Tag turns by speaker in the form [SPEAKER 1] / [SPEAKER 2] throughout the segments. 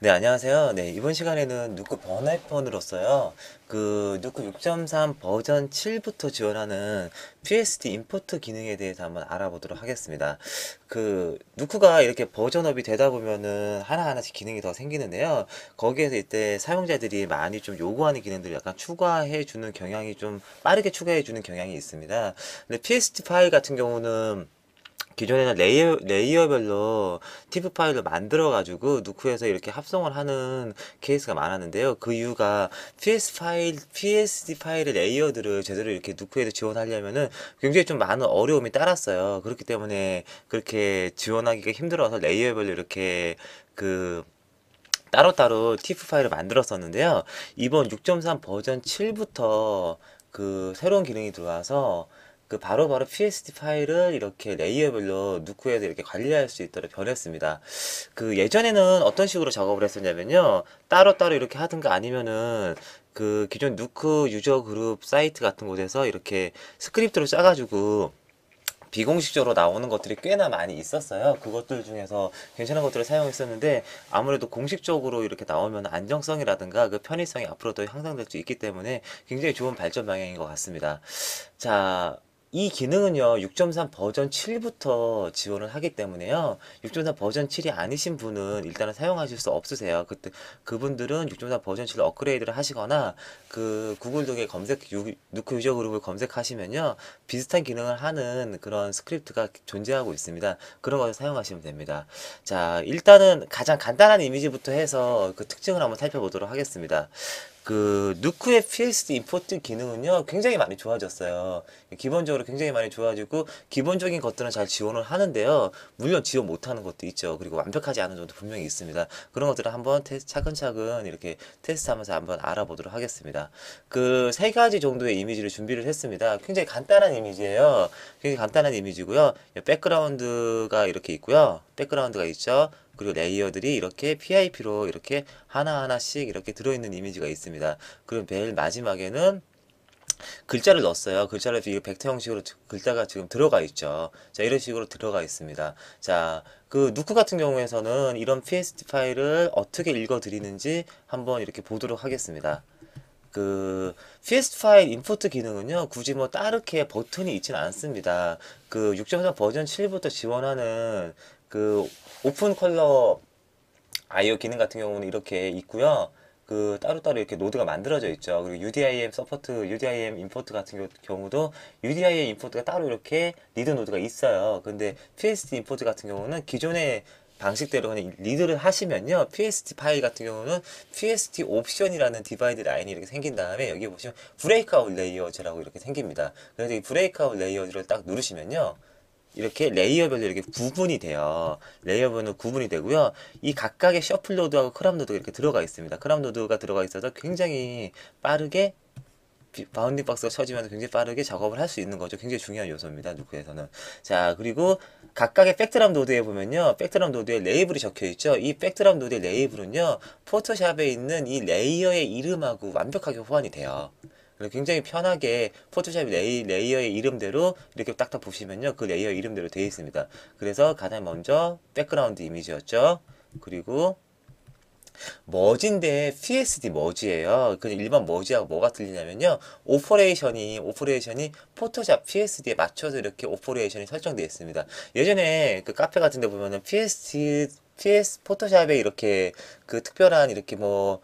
[SPEAKER 1] 네, 안녕하세요. 네, 이번 시간에는 누크 번외편으로서요. 누크 6.3 버전 7부터 지원하는 PSD 임포트 기능에 대해서 한번 알아보도록 하겠습니다. 누크가 이렇게 버전업이 되다 보면은 하나하나씩 기능이 더 생기는데요. 거기에서 이때 사용자들이 많이 좀 요구하는 기능들을 약간 추가해 주는 경향이 좀 빠르게 추가해 주는 경향이 있습니다. 근데 PSD 파일 같은 경우는 기존에는 레이어별로 티프 파일을 만들어가지고 누크에서 이렇게 합성을 하는 케이스가 많았는데요. 그 이유가 PSD 파일의 레이어들을 제대로 이렇게 누크에서 지원하려면은 굉장히 좀 많은 어려움이 따랐어요. 그렇기 때문에 그렇게 지원하기가 힘들어서 레이어별로 이렇게 그 따로따로 티프 파일을 만들었었는데요. 이번 6.3 버전 7부터 새로운 기능이 들어와서 바로바로 PSD 파일을 이렇게 레이어별로 누크에서 이렇게 관리할 수 있도록 변했습니다. 예전에는 어떤 식으로 작업을 했었냐면요. 따로따로 이렇게 하든가 아니면은 기존 누크 유저 그룹 사이트 같은 곳에서 이렇게 스크립트로 짜가지고 비공식적으로 나오는 것들이 꽤나 많이 있었어요. 그것들 중에서 괜찮은 것들을 사용했었는데 아무래도 공식적으로 이렇게 나오면 안정성이라든가 그 편의성이 앞으로 더 향상될 수 있기 때문에 굉장히 좋은 발전 방향인 것 같습니다. 자, 이 기능은요, 6.3 버전 7부터 지원을 하기 때문에요. 6.3 버전 7이 아니신 분은 일단은 사용하실 수 없으세요. 그분들은 6.3 버전 7로 업그레이드를 하시거나 구글 등의 누크 유저 그룹을 검색하시면요. 비슷한 기능을 하는 그런 스크립트가 존재하고 있습니다. 그런 것을 사용하시면 됩니다. 자, 일단은 가장 간단한 이미지부터 해서 그 특징을 한번 살펴보도록 하겠습니다. 누크의 PSD 임포트 기능은요, 굉장히 많이 좋아졌어요. 기본적으로 굉장히 많이 좋아지고, 기본적인 것들은 잘 지원을 하는데요. 물론 지원 못하는 것도 있죠. 그리고 완벽하지 않은 점도 분명히 있습니다. 그런 것들을 한번 차근차근 이렇게 테스트하면서 한번 알아보도록 하겠습니다. 세 가지 정도의 이미지를 준비를 했습니다. 굉장히 간단한 이미지예요. 굉장히 간단한 이미지고요. 백그라운드가 이렇게 있고요. 백그라운드가 있죠. 그리고 레이어들이 이렇게 PIP로 이렇게 하나하나씩 이렇게 들어있는 이미지가 있습니다. 그리고 맨 마지막에는 글자를 넣었어요. 글자를 이 벡터 형식으로 글자가 지금 들어가 있죠. 자, 이런 식으로 들어가 있습니다. 자, 누크 같은 경우에서는 이런 PSD 파일을 어떻게 읽어 드리는지 한번 이렇게 보도록 하겠습니다. PS 파일 임포트 기능은요, 굳이 뭐 따르게 버튼이 있지는 않습니다. 6.3 버전 7부터 지원하는 오픈 컬러 아이오 기능 같은 경우는 이렇게 있고요. 따로따로 이렇게 노드가 만들어져 있죠. 그리고 UDIM 임포트 같은 경우도 UDIM 임포트가 따로 이렇게 리드 노드가 있어요. 근데 PSD 임포트 같은 경우는 기존의 방식대로 그냥 리드를 하시면요. PSD 파일 같은 경우는 PSD 옵션이라는 디바이드 라인이 이렇게 생긴 다음에 여기 보시면 브레이크아웃 레이어즈라고 이렇게 생깁니다. 그래서 이 브레이크아웃 레이어즈를 딱 누르시면요. 이렇게 레이어별로 이렇게 구분이 돼요. 레이어별로 구분이 되고요. 이 각각의 셔플 노드하고 크랍 노드가 이렇게 들어가 있습니다. 크랍 노드가 들어가 있어서 굉장히 빠르게 바운딩 박스가 쳐지면서 굉장히 빠르게 작업을 할 수 있는 거죠. 굉장히 중요한 요소입니다. 누크에서는. 자, 그리고 각각의 백드랍 노드에 보면요. 백드랍 노드에 레이블이 적혀 있죠. 이 백드랍 노드의 레이블은요. 포토샵에 있는 이 레이어의 이름하고 완벽하게 호환이 돼요. 그래서 굉장히 편하게 포토샵 레이어의 이름대로 이렇게 딱딱 보시면요. 그 레이어 이름대로 되어 있습니다. 그래서 가장 먼저 백그라운드 이미지였죠. 그리고 머지인데 PSD 머지예요. 그냥 일반 머지하고 뭐가 틀리냐면요. 오퍼레이션이 포토샵 PSD에 맞춰서 이렇게 오퍼레이션이 설정되어 있습니다. 예전에 카페 같은 데 보면은 포토샵에 이렇게 특별한 이렇게 뭐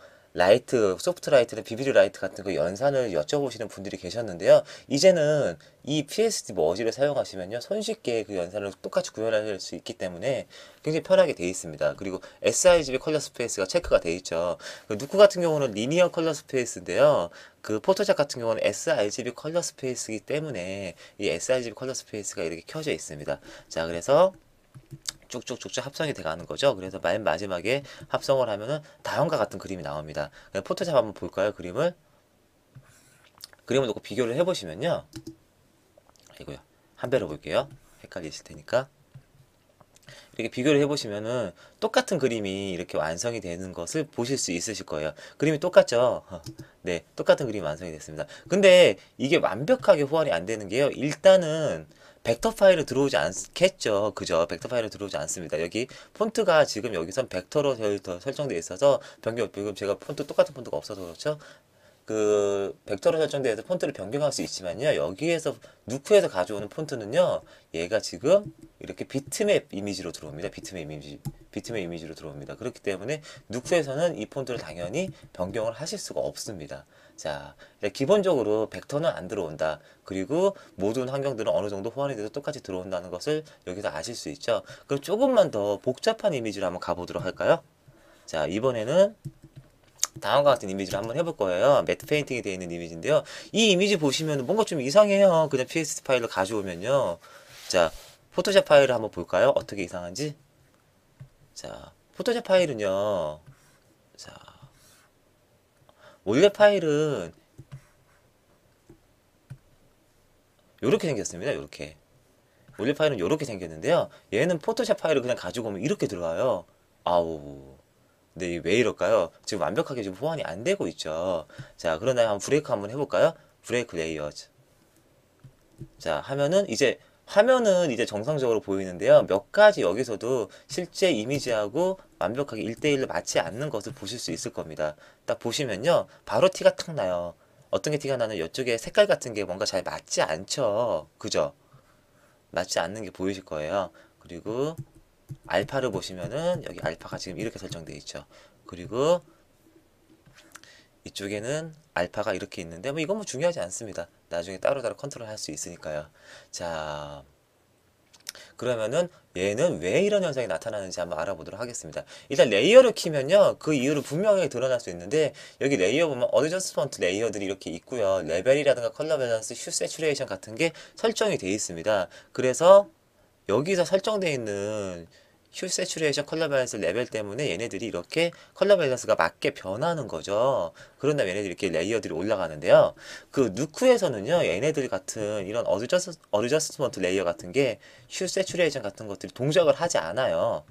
[SPEAKER 1] 소프트 라이트나 비비드 라이트 같은 거 연산을 여쭤보시는 분들이 계셨는데요. 이제는 이 PSD 머지를 사용하시면요. 손쉽게 그 연산을 똑같이 구현할 수 있기 때문에 굉장히 편하게 되어 있습니다. 그리고 sRGB 컬러 스페이스가 체크가 되어 있죠. 누크 같은 경우는 리니어 컬러 스페이스인데요. 포토샵 같은 경우는 sRGB 컬러 스페이스이기 때문에 이 sRGB 컬러 스페이스가 이렇게 켜져 있습니다. 자, 그래서 쭉쭉쭉쭉 합성이 돼가는 거죠. 그래서 맨 마지막에 합성을 하면은 다음과 같은 그림이 나옵니다. 포토샵 한번 볼까요? 그림을 놓고 비교를 해보시면요. 이거요. 한 배로 볼게요. 헷갈리실 테니까. 이렇게 비교를 해보시면은 똑같은 그림이 이렇게 완성이 되는 것을 보실 수 있으실 거예요. 그림이 똑같죠? 네, 똑같은 그림이 완성이 됐습니다. 근데 이게 완벽하게 호환이 안 되는 게요. 일단은 벡터 파일은 들어오지 않겠죠. 그죠? 벡터 파일은 들어오지 않습니다. 여기 폰트가 지금 여기선 벡터로 설정되어 있어서 지금 제가 폰트 똑같은 폰트가 없어서 그렇죠. 그 벡터로 설정되어서 폰트를 변경할 수 있지만요. 여기에서 누크에서 가져오는 폰트는요. 얘가 지금 이렇게 비트맵 이미지로 들어옵니다. 비트맵 이미지로 들어옵니다. 그렇기 때문에 누크에서는 이 폰트를 당연히 변경을 하실 수가 없습니다. 자, 기본적으로 벡터는 안 들어온다. 그리고 모든 환경들은 어느 정도 호환이 돼서 똑같이 들어온다는 것을 여기서 아실 수 있죠. 그럼 조금만 더 복잡한 이미지로 한번 가보도록 할까요? 자, 이번에는 다음과 같은 이미지를 한번 해볼 거예요. 매트 페인팅이 되어 있는 이미지인데요. 이 이미지 보시면 뭔가 좀 이상해요. 그냥 PSD 파일로 가져오면요. 자, 포토샵 파일을 한번 볼까요? 어떻게 이상한지? 자, 포토샵 파일은요. 자, 원래 파일은 이렇게 생겼습니다. 이렇게. 원래 파일은 이렇게 생겼는데요. 얘는 포토샵 파일을 그냥 가지고 오면 이렇게 들어가요. 아우. 근데 왜 이럴까요? 지금 완벽하게 지금 호환이 안 되고 있죠. 자, 그러나 한번 브레이크 한번 해볼까요? 브레이크 레이어즈. 자, 하면은 이제 화면은 이제 정상적으로 보이는데요. 몇 가지 여기서도 실제 이미지하고 완벽하게 1대1로 맞지 않는 것을 보실 수 있을 겁니다. 딱 보시면요. 바로 티가 탁 나요. 어떤 게 티가 나는 이쪽에 색깔 같은 게 뭔가 잘 맞지 않죠. 그죠? 맞지 않는 게 보이실 거예요. 그리고 알파를 보시면은 여기 알파가 지금 이렇게 설정되어 있죠. 그리고 이쪽에는 알파가 이렇게 있는데 뭐 이건 뭐 중요하지 않습니다. 나중에 따로따로 컨트롤 할 수 있으니까요. 자, 그러면은 얘는 왜 이런 현상이 나타나는지 한번 알아보도록 하겠습니다. 일단 레이어를 키면요. 그 이유를 분명하게 드러날 수 있는데 여기 레이어 보면 어드저스먼트 레이어들이 이렇게 있고요. 레벨이라든가 컬러 밸런스, 슈 세츄레이션 같은 게 설정이 되어 있습니다. 그래서 여기서 설정되어 있는 휴 세츄레이션 컬러 밸런스 레벨 때문에 얘네들이 이렇게 컬러 밸런스가 맞게 변하는 거죠. 그런 다음에 얘네들이 이렇게 레이어들이 올라가는데요. 그 누크에서는요, 얘네들 같은 이런 어드저스먼트 레이어 같은 게 휴 세츄레이션 같은 것들이 동작을 하지 않아요.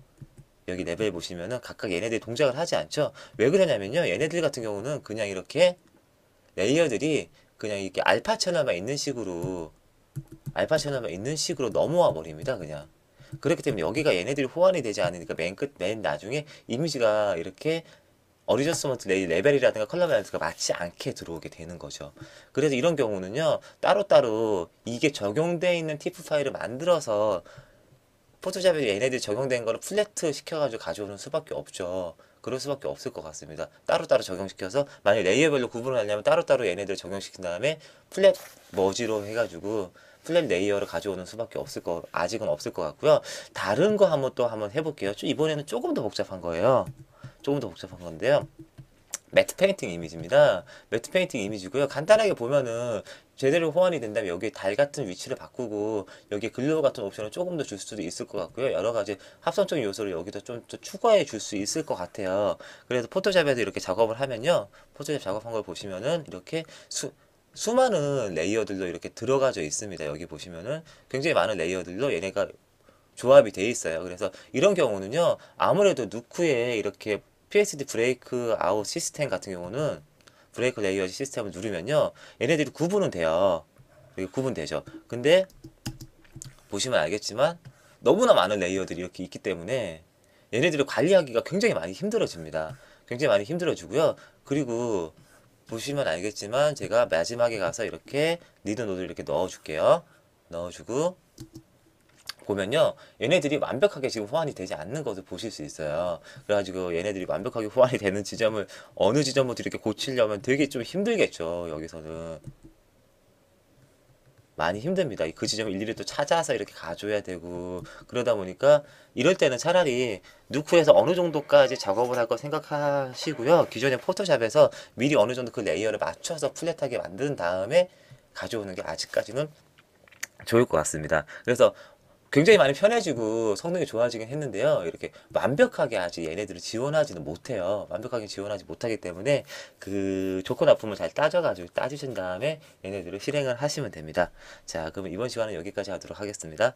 [SPEAKER 1] 여기 레벨 보시면은 각각 얘네들이 동작을 하지 않죠. 왜 그러냐면요, 얘네들 같은 경우는 그냥 이렇게 레이어들이 그냥 이렇게 알파 채널만 있는 식으로 넘어와 버립니다. 그냥. 그렇기 때문에 여기가 얘네들이 호환이 되지 않으니까 맨 나중에 이미지가 이렇게 어리저스먼트 레벨이라든가 컬러 밸런스가 맞지 않게 들어오게 되는 거죠. 그래서 이런 경우는요, 따로따로 이게 적용되어 있는 티프 파일을 만들어서 포토샵에 얘네들이 적용된 거를 플래트 시켜가지고 가져오는 수밖에 없죠. 그럴 수밖에 없을 것 같습니다. 따로따로 적용시켜서 만약 레이어별로 구분을 하려면 따로따로 얘네들을 적용시킨 다음에 플랫 머지로 해가지고 플랫 레이어를 가져오는 수밖에 아직은 없을 것 같고요. 다른 거 한번 해볼게요. 이번에는 조금 더 복잡한 거예요. 조금 더 복잡한 건데요. 매트 페인팅 이미지입니다. 매트 페인팅 이미지고요. 간단하게 보면은 제대로 호환이 된다면 여기에 달 같은 위치를 바꾸고 여기에 글로우 같은 옵션을 조금 더 줄 수도 있을 것 같고요. 여러 가지 합성적인 요소를 여기다 좀 더 추가해 줄 수 있을 것 같아요. 그래서 포토샵에서 이렇게 작업을 하면요. 포토샵 작업한 걸 보시면은 이렇게 수많은 레이어들로 이렇게 들어가져 있습니다. 여기 보시면은 굉장히 많은 레이어들로 얘네가 조합이 돼 있어요. 그래서 이런 경우는요. 아무래도 누크에 이렇게 PSD 브레이크 아웃 시스템 같은 경우는 브레이크 레이어 시스템을 누르면요. 얘네들이 구분은 돼요. 이게 구분되죠. 근데 보시면 알겠지만 너무나 많은 레이어들이 이렇게 있기 때문에 얘네들을 관리하기가 굉장히 많이 힘들어집니다. 굉장히 많이 힘들어지고요. 그리고 보시면 알겠지만 제가 마지막에 가서 이렇게 니드 노드를 이렇게 넣어줄게요. 넣어주고 보면요. 얘네들이 완벽하게 지금 호환이 되지 않는 것을 보실 수 있어요. 그래가지고 얘네들이 완벽하게 호환이 되는 지점을 어느 지점부터 이렇게 고치려면 되게 좀 힘들겠죠. 여기서는. 많이 힘듭니다. 그 지점을 일일이 또 찾아서 이렇게 가줘야 되고 그러다 보니까 이럴 때는 차라리 누크에서 어느 정도까지 작업을 할 거 생각하시고요. 기존의 포토샵에서 미리 어느 정도 그 레이어를 맞춰서 플랫하게 만든 다음에 가져오는 게 아직까지는 좋을 것 같습니다. 그래서 굉장히 많이 편해지고 성능이 좋아지긴 했는데요. 이렇게 완벽하게 아직 얘네들을 지원하지는 못해요. 완벽하게 지원하지 못하기 때문에 그 좋고 나쁨을 잘 따지신 다음에 얘네들을 실행을 하시면 됩니다. 자, 그러면 이번 시간은 여기까지 하도록 하겠습니다.